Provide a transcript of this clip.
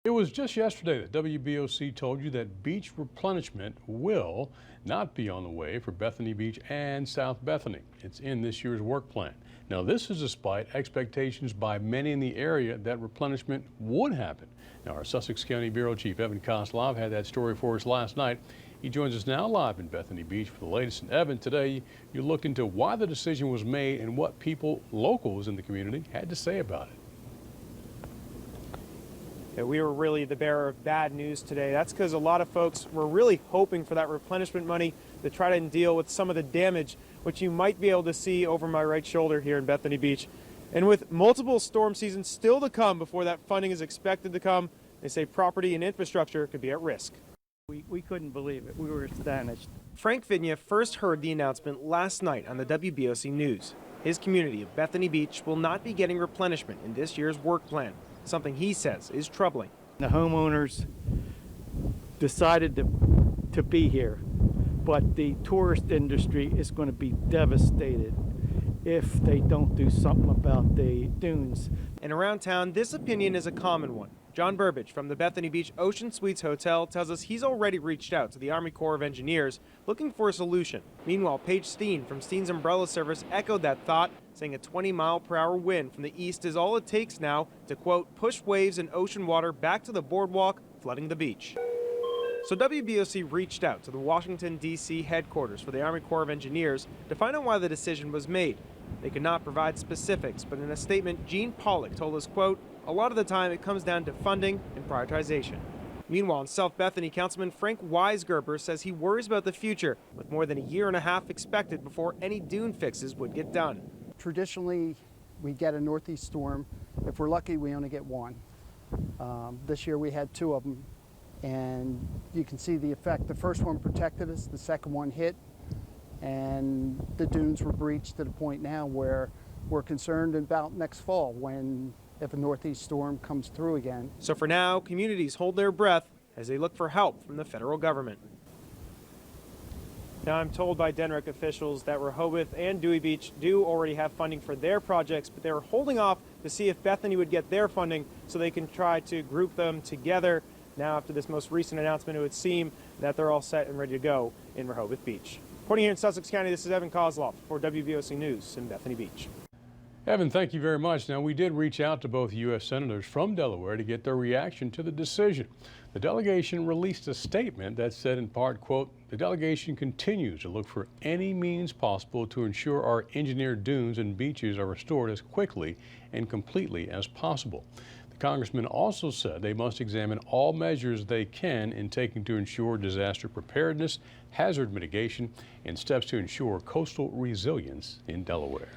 It was just yesterday that WBOC told you that beach replenishment will not be on the way for Bethany Beach and South Bethany. It's in this year's work plan. Now, this is despite expectations by many in the area that replenishment would happen. Now, our Sussex County Bureau Chief Evan Koslov had that story for us last night. He joins us now live in Bethany Beach for the latest. And Evan, today you look into why the decision was made and what locals in the community had to say about it. Yeah, we were really the bearer of bad news today. That's because a lot of folks were really hoping for that replenishment money to try to deal with some of the damage, which you might be able to see over my right shoulder here in Bethany Beach. And with multiple storm seasons still to come before that funding is expected to come, they say property and infrastructure could be at risk. We couldn't believe it. We were astonished. Frank Vigna first heard the announcement last night on the WBOC News. His community of Bethany Beach will not be getting replenishment in this year's work plan, something he says is troubling. The homeowners decided to be here, but the tourist industry is going to be devastated if they don't do something about the dunes. And around town, this opinion is a common one. John Burbage from the Bethany Beach Ocean Suites Hotel tells us he's already reached out to the Army Corps of Engineers looking for a solution. Meanwhile, Paige Steen from Steen's Umbrella Service echoed that thought, saying a 20-mile-per-hour wind from the east is all it takes now to, quote, push waves and ocean water back to the boardwalk, flooding the beach. So WBOC reached out to the Washington, D.C. headquarters for the Army Corps of Engineers to find out why the decision was made. They could not provide specifics, but in a statement, Gene Pollock told us, quote, a lot of the time it comes down to funding and prioritization. Meanwhile, in South Bethany, Councilman Frank Weisgerber says he worries about the future, with more than a year and a half expected before any dune fixes would get done. Traditionally, we get a northeast storm. If we're lucky, we only get one. This year we had two of them, and you can see the effect. The first one protected us, the second one hit, and the dunes were breached to the point now where we're concerned about next fall if a northeast storm comes through again. So for now, communities hold their breath as they look for help from the federal government. Now, I'm told by Denrick officials that Rehoboth and Dewey Beach do already have funding for their projects, but they were holding off to see if Bethany would get their funding so they can try to group them together. Now, after this most recent announcement, it would seem that they're all set and ready to go in Rehoboth Beach. Reporting here in Sussex County, this is Evan Kozloff for WBOC News in Bethany Beach. Evan, thank you very much. Now, we did reach out to both U.S. senators from Delaware to get their reaction to the decision. The delegation released a statement that said in part, quote, the delegation continues to look for any means possible to ensure our engineered dunes and beaches are restored as quickly and completely as possible. The congressman also said they must examine all measures they can in taking to ensure disaster preparedness, hazard mitigation, and steps to ensure coastal resilience in Delaware.